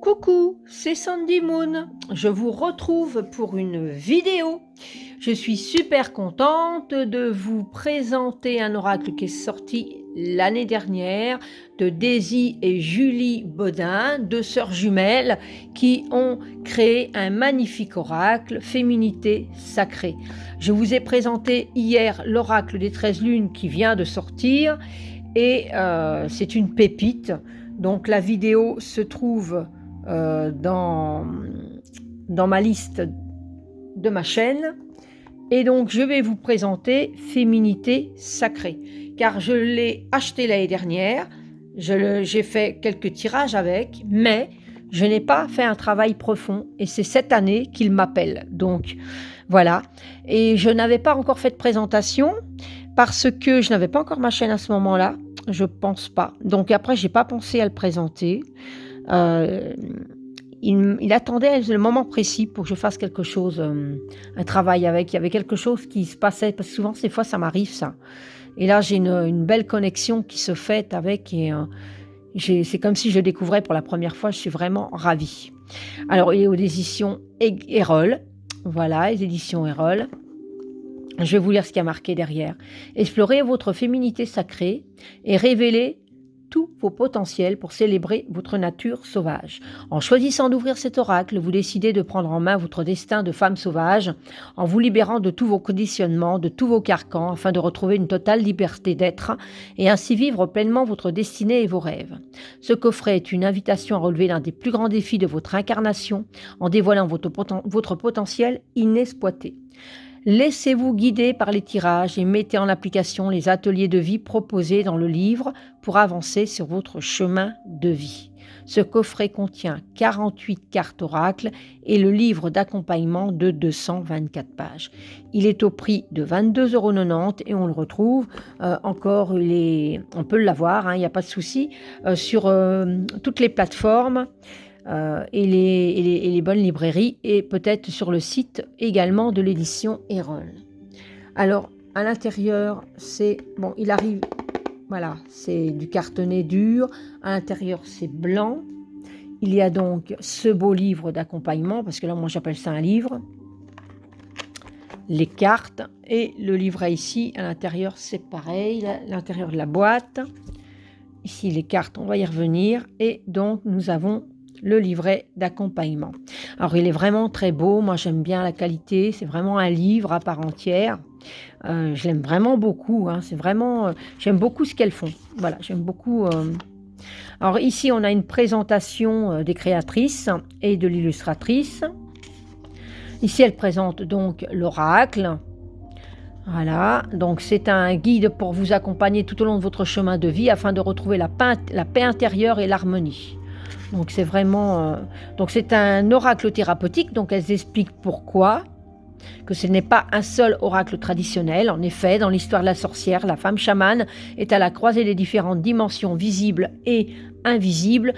Coucou, c'est Sandy Moon. Je vous retrouve pour une vidéo. Je suis super contente de vous présenter un oracle qui est sorti l'année dernière de Daisy et Julie Bodin, deux sœurs jumelles qui ont créé un magnifique oracle, Féminité sacrée. Je vous ai présenté hier l'oracle des 13 lunes qui vient de sortir et c'est une pépite. Donc la vidéo se trouve dans ma liste de ma chaîne et donc je vais vous présenter Féminité sacrée car je l'ai acheté l'année dernière, j'ai fait quelques tirages avec, mais je n'ai pas fait un travail profond et c'est cette année qu'il m'appelle, donc voilà. Et je n'avais pas encore fait de présentation parce que je n'avais pas encore ma chaîne à ce moment-là, je pense pas, donc après j'ai pas pensé à le présenter. Il attendait le moment précis pour que je fasse quelque chose, un travail avec. Il y avait quelque chose qui se passait, parce que souvent, des fois, ça m'arrive ça. Et là, j'ai une belle connexion qui se fait avec, et c'est comme si je découvrais pour la première fois, je suis vraiment ravie. Alors, il est aux éditions Erol, voilà, les éditions Erol. Je vais vous lire ce qui a marqué derrière. Explorez votre féminité sacrée et révélez tous vos potentiels pour célébrer votre nature sauvage. En choisissant d'ouvrir cet oracle, vous décidez de prendre en main votre destin de femme sauvage en vous libérant de tous vos conditionnements, de tous vos carcans, afin de retrouver une totale liberté d'être et ainsi vivre pleinement votre destinée et vos rêves. Ce coffret est une invitation à relever l'un des plus grands défis de votre incarnation en dévoilant votre potentiel inexploité. Laissez-vous guider par les tirages et mettez en application les ateliers de vie proposés dans le livre pour avancer sur votre chemin de vie. Ce coffret contient 48 cartes oracles et le livre d'accompagnement de 224 pages. Il est au prix de 22,90 € et on le retrouve encore, on peut l'avoir, il n'y a pas de souci, sur toutes les plateformes. Et les bonnes librairies et peut-être sur le site également de l'édition Erol. Alors à l'intérieur il arrive, voilà, c'est du cartonné dur, à l'intérieur c'est blanc. Il y a donc ce beau livre d'accompagnement, parce que là moi j'appelle ça un livre, les cartes et le livret ici à l'intérieur c'est pareil, l'intérieur de la boîte, ici les cartes, on va y revenir, et donc nous avons le livret d'accompagnement. Alors il est vraiment très beau, moi j'aime bien la qualité, c'est vraiment un livre à part entière. Je l'aime vraiment beaucoup, c'est vraiment, j'aime beaucoup ce qu'elles font. Voilà, j'aime beaucoup. Alors ici on a une présentation des créatrices et de l'illustratrice. Ici elle présente donc l'oracle. Voilà, donc c'est un guide pour vous accompagner tout au long de votre chemin de vie afin de retrouver la paix intérieure et l'harmonie. Donc c'est vraiment, donc c'est un oracle thérapeutique, donc elles expliquent pourquoi, que ce n'est pas un seul oracle traditionnel. En effet, dans l'histoire de la sorcière, la femme chamane est à la croisée des différentes dimensions visibles et invisibles,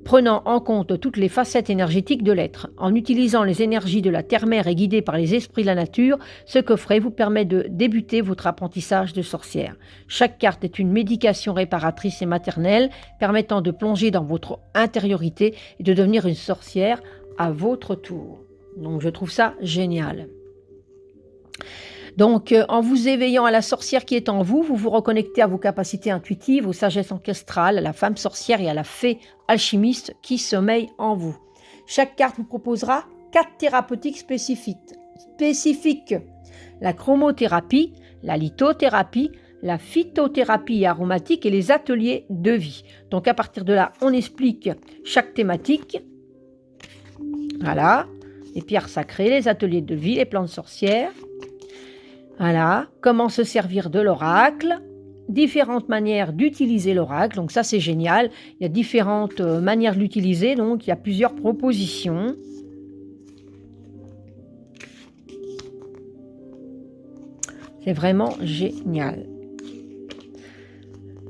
prenant en compte toutes les facettes énergétiques de l'être. En utilisant les énergies de la terre-mère et guidée par les esprits de la nature, ce coffret vous permet de débuter votre apprentissage de sorcière. Chaque carte est une médication réparatrice et maternelle, permettant de plonger dans votre intériorité et de devenir une sorcière à votre tour. Donc je trouve ça génial. Donc, en vous éveillant à la sorcière qui est en vous, vous vous reconnectez à vos capacités intuitives, aux sagesses ancestrales, à la femme sorcière et à la fée alchimiste qui sommeille en vous. Chaque carte vous proposera 4 thérapeutiques spécifiques. La chromothérapie, la lithothérapie, la phytothérapie aromatique et les ateliers de vie. Donc, à partir de là, on explique chaque thématique. Voilà, les pierres sacrées, les ateliers de vie, les plantes sorcières. Voilà, comment se servir de l'oracle, différentes manières d'utiliser l'oracle, donc ça c'est génial, il y a différentes manières de l'utiliser, donc il y a plusieurs propositions. C'est vraiment génial.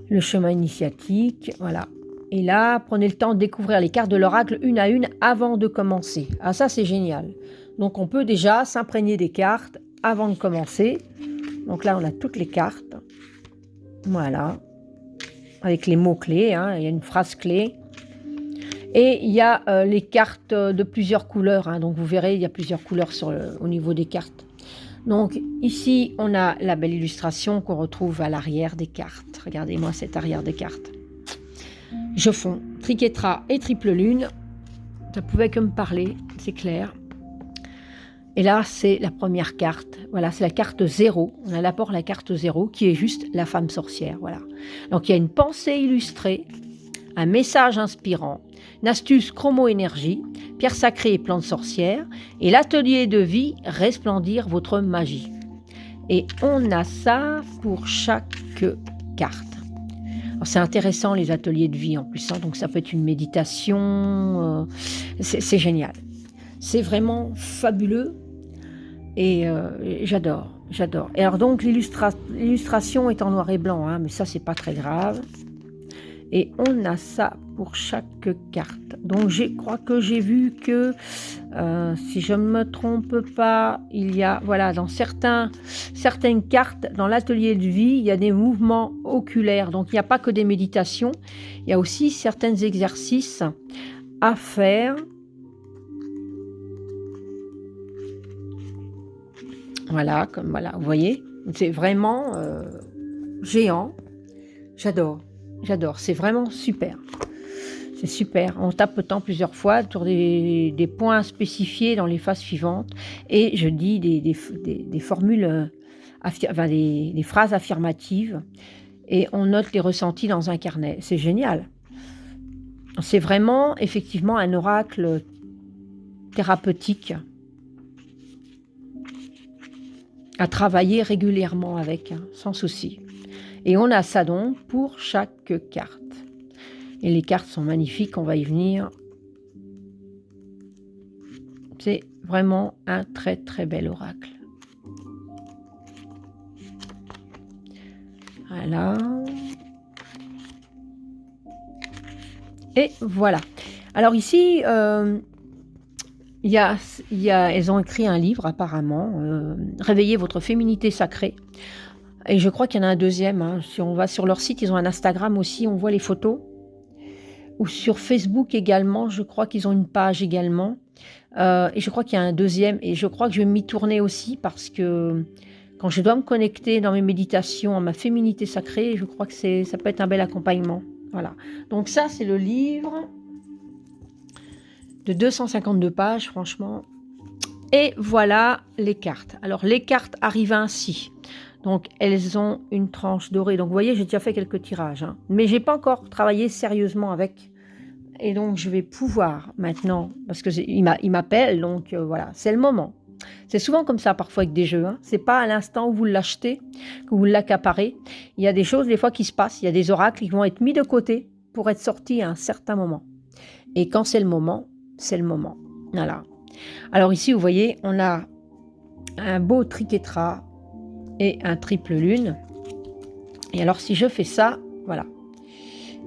Le chemin initiatique, voilà. Et là, prenez le temps de découvrir les cartes de l'oracle une à une avant de commencer. Ah ça c'est génial. Donc on peut déjà s'imprégner des cartes avant de commencer. Donc là, on a toutes les cartes. Voilà. Avec les mots-clés, hein, il y a une phrase clé. Et il y a les cartes de plusieurs couleurs. Hein, donc vous verrez, il y a plusieurs couleurs au niveau des cartes. Donc ici, on a la belle illustration qu'on retrouve à l'arrière des cartes. Regardez-moi cette arrière des cartes. Je fonds, triquetra et triple lune. Ça pouvait que me parler, c'est clair. Et là, c'est la première carte. Voilà, c'est la carte 0. On a d'abord la carte 0 qui est juste la femme sorcière. Voilà. Donc il y a une pensée illustrée, un message inspirant, une astuce chromo-énergie, pierre sacrée et plante sorcière, et l'atelier de vie resplendir votre magie. Et on a ça pour chaque carte. C'est intéressant les ateliers de vie en plus, hein, donc ça peut être une méditation, c'est génial. C'est vraiment fabuleux et j'adore. Et alors donc l'illustration est en noir et blanc, hein, mais ça c'est pas très grave. Et on a ça pour chaque carte. Donc je crois que j'ai vu que, si je ne me trompe pas, il y a, voilà, dans certaines cartes, dans l'atelier de vie, il y a des mouvements oculaires. Donc il n'y a pas que des méditations, il y a aussi certains exercices à faire. Voilà, comme voilà, vous voyez, c'est vraiment géant. J'adore, c'est vraiment super. C'est super. On tape le temps plusieurs fois sur des points spécifiés dans les phases suivantes et je dis des formules, enfin des phrases affirmatives et on note les ressentis dans un carnet. C'est génial. C'est vraiment effectivement un oracle thérapeutique à travailler régulièrement avec, hein, sans souci. Et on a ça donc pour chaque carte. Et les cartes sont magnifiques, on va y venir. C'est vraiment un très très bel oracle. Voilà. Et voilà. Alors ici, elles ont écrit un livre apparemment, Réveillez votre féminité sacrée. Et je crois qu'il y en a un deuxième. Hein. Si on va sur leur site, ils ont un Instagram aussi, on voit les photos. Ou sur Facebook également, je crois qu'ils ont une page également. Et je crois qu'il y a un deuxième. Et je crois que je vais m'y tourner aussi parce que quand je dois me connecter dans mes méditations à ma féminité sacrée, je crois que ça peut être un bel accompagnement. Voilà. Donc ça, c'est le livre de 252 pages, franchement. Et voilà les cartes. Alors, les cartes arrivent ainsi. Donc, elles ont une tranche dorée. Donc, vous voyez, j'ai déjà fait quelques tirages. Hein. Mais je n'ai pas encore travaillé sérieusement avec. Et donc, je vais pouvoir maintenant, parce qu'il m'appelle, donc voilà, c'est le moment. C'est souvent comme ça parfois avec des jeux. Hein. C'est pas à l'instant où vous l'achetez, que vous l'accaparez. Il y a des choses des fois qui se passent. Il y a des oracles qui vont être mis de côté pour être sortis à un certain moment. Et quand c'est le moment, c'est le moment. Voilà. Alors ici, vous voyez, on a un beau triquetra et un triple lune. Et alors, si je fais ça, voilà.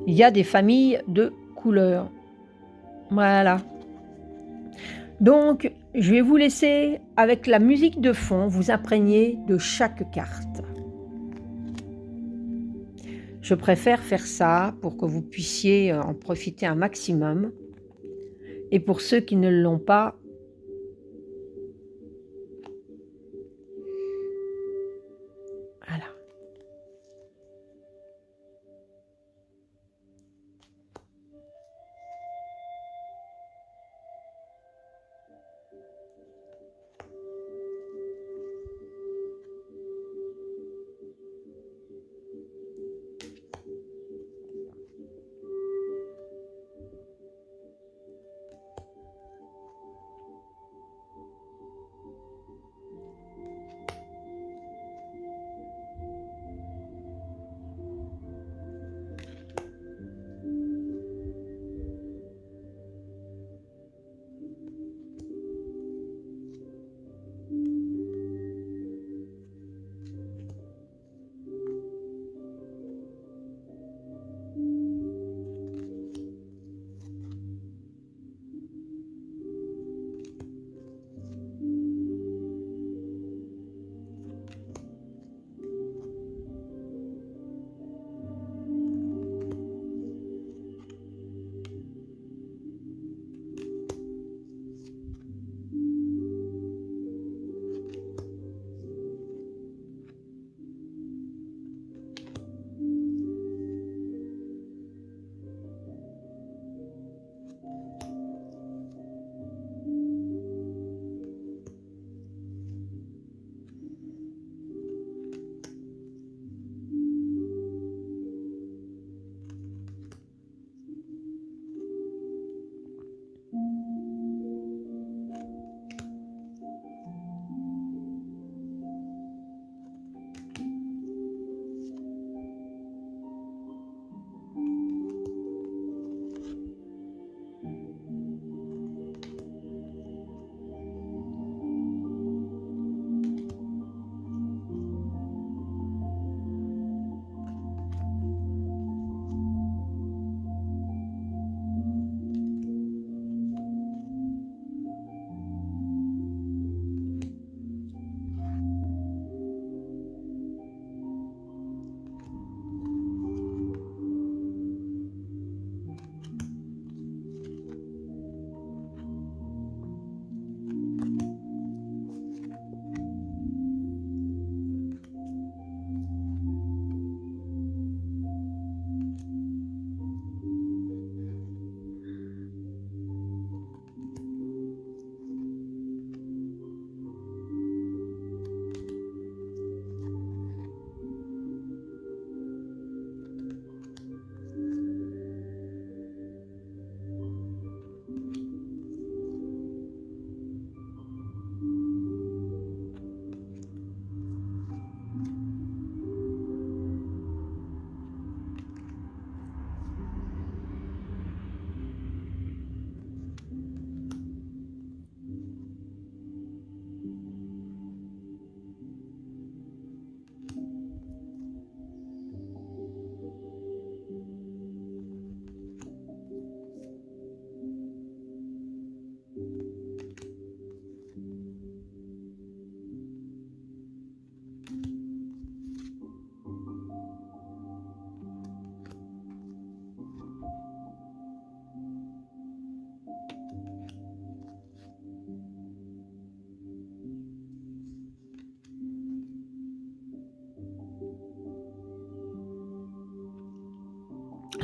Il y a des familles de couleurs. Voilà. Donc, je vais vous laisser avec la musique de fond, vous imprégner de chaque carte. Je préfère faire ça pour que vous puissiez en profiter un maximum. Et pour ceux qui ne l'ont pas, voilà.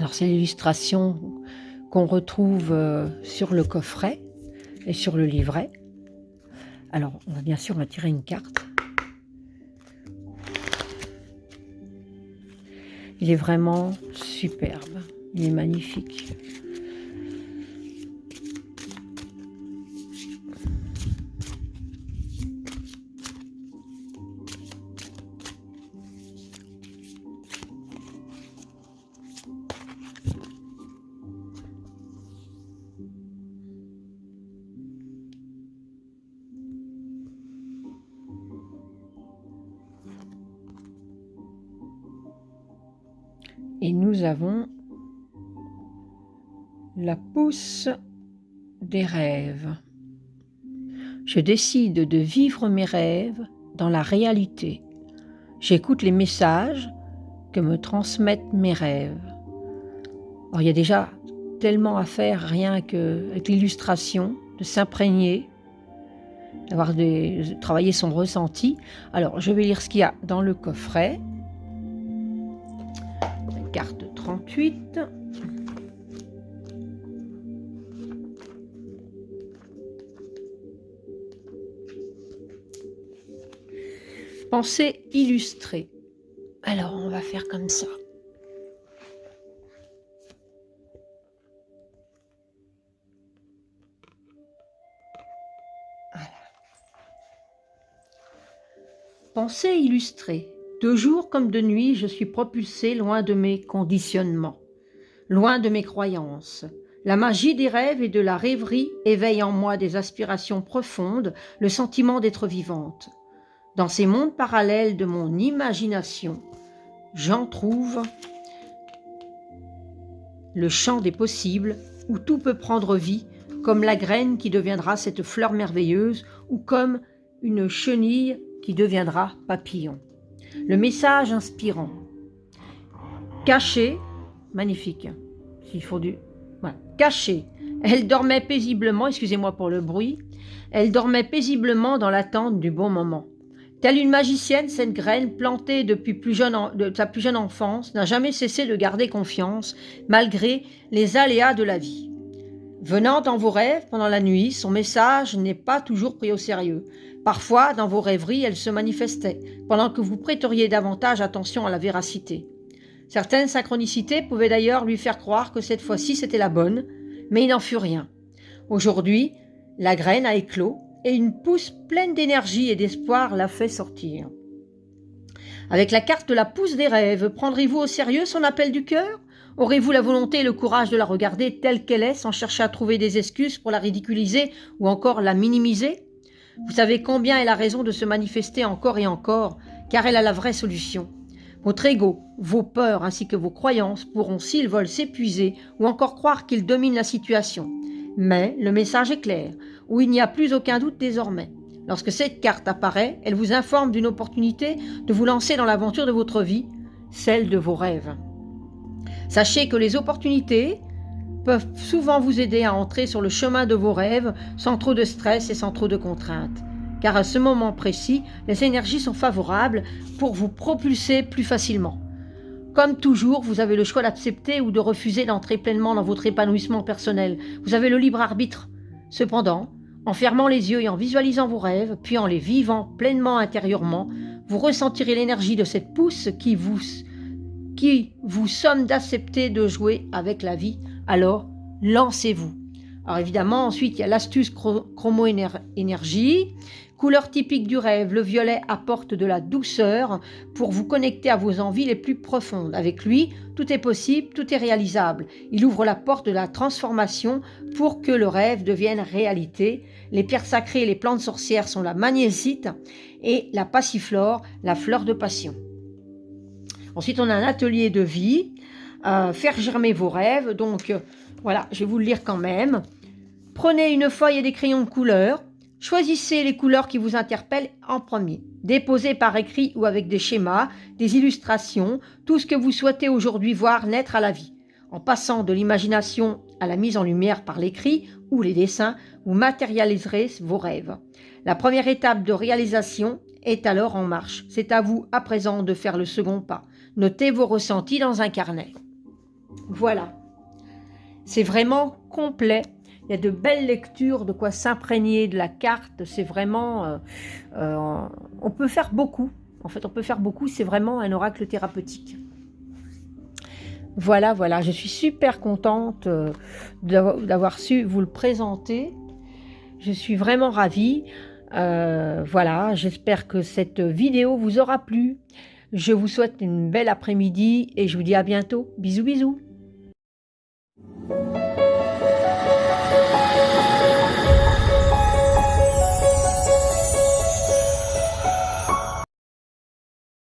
Alors c'est l'illustration qu'on retrouve sur le coffret et sur le livret. Alors bien sûr on va tirer une carte. Il est vraiment superbe, il est magnifique. Et nous avons la pousse des rêves. Je décide de vivre mes rêves dans la réalité. J'écoute les messages que me transmettent mes rêves. Alors, il y a déjà tellement à faire rien qu'avec l'illustration, de s'imprégner, de travailler son ressenti. Alors, je vais lire ce qu'il y a dans le coffret. Carte 38. Pensée illustrée. Alors, on va faire comme ça. Voilà. Pensée illustrée. De jour comme de nuit, je suis propulsée loin de mes conditionnements, loin de mes croyances. La magie des rêves et de la rêverie éveille en moi des aspirations profondes, le sentiment d'être vivante. Dans ces mondes parallèles de mon imagination, j'en trouve le champ des possibles où tout peut prendre vie, comme la graine qui deviendra cette fleur merveilleuse ou comme une chenille qui deviendra papillon. Le message inspirant. Cachée, magnifique, s'il faut du... Voilà. Cachée, elle dormait paisiblement, excusez-moi pour le bruit, elle dormait paisiblement dans l'attente du bon moment. Telle une magicienne, cette graine, plantée depuis de sa plus jeune enfance, n'a jamais cessé de garder confiance, malgré les aléas de la vie. Venant dans vos rêves pendant la nuit, son message n'est pas toujours pris au sérieux. Parfois, dans vos rêveries, elle se manifestait, pendant que vous prêteriez davantage attention à la véracité. Certaines synchronicités pouvaient d'ailleurs lui faire croire que cette fois-ci c'était la bonne, mais il n'en fut rien. Aujourd'hui, la graine a éclos et une pousse pleine d'énergie et d'espoir l'a fait sortir. Avec la carte de la pousse des rêves, prendrez-vous au sérieux son appel du cœur ? Aurez-vous la volonté et le courage de la regarder telle qu'elle est sans chercher à trouver des excuses pour la ridiculiser ou encore la minimiser ? Vous savez combien elle a raison de se manifester encore et encore, car elle a la vraie solution. Votre ego, vos peurs ainsi que vos croyances pourront, s'ils veulent, s'épuiser ou encore croire qu'ils dominent la situation. Mais le message est clair, où il n'y a plus aucun doute désormais. Lorsque cette carte apparaît, elle vous informe d'une opportunité de vous lancer dans l'aventure de votre vie, celle de vos rêves. Sachez que les opportunités peuvent souvent vous aider à entrer sur le chemin de vos rêves sans trop de stress et sans trop de contraintes. Car à ce moment précis, les énergies sont favorables pour vous propulser plus facilement. Comme toujours, vous avez le choix d'accepter ou de refuser d'entrer pleinement dans votre épanouissement personnel. Vous avez le libre arbitre. Cependant, en fermant les yeux et en visualisant vos rêves, puis en les vivant pleinement intérieurement, vous ressentirez l'énergie de cette pousse qui vous somme d'accepter de jouer avec la vie. Alors, lancez-vous. Alors évidemment, ensuite, il y a l'astuce chromo-énergie. Couleur typique du rêve, le violet apporte de la douceur pour vous connecter à vos envies les plus profondes. Avec lui, tout est possible, tout est réalisable. Il ouvre la porte de la transformation pour que le rêve devienne réalité. Les pierres sacrées et les plantes sorcières sont la magnésite et la passiflore, la fleur de passion. Ensuite, on a un atelier de vie, faire germer vos rêves. Donc, voilà, je vais vous le lire quand même. Prenez une feuille et des crayons de couleur. Choisissez les couleurs qui vous interpellent en premier. Déposez par écrit ou avec des schémas, des illustrations, tout ce que vous souhaitez aujourd'hui voir naître à la vie. En passant de l'imagination à la mise en lumière par l'écrit ou les dessins, vous matérialiserez vos rêves. La première étape de réalisation est alors en marche. C'est à vous à présent de faire le second pas. Notez vos ressentis dans un carnet. Voilà, c'est vraiment complet. Il y a de belles lectures, de quoi s'imprégner de la carte. C'est vraiment... on peut faire beaucoup. En fait, on peut faire beaucoup. C'est vraiment un oracle thérapeutique. Voilà, voilà. Je suis super contente d'avoir su vous le présenter. Je suis vraiment ravie. Voilà, j'espère que cette vidéo vous aura plu. Je vous souhaite une belle après-midi et je vous dis à bientôt. Bisous, bisous.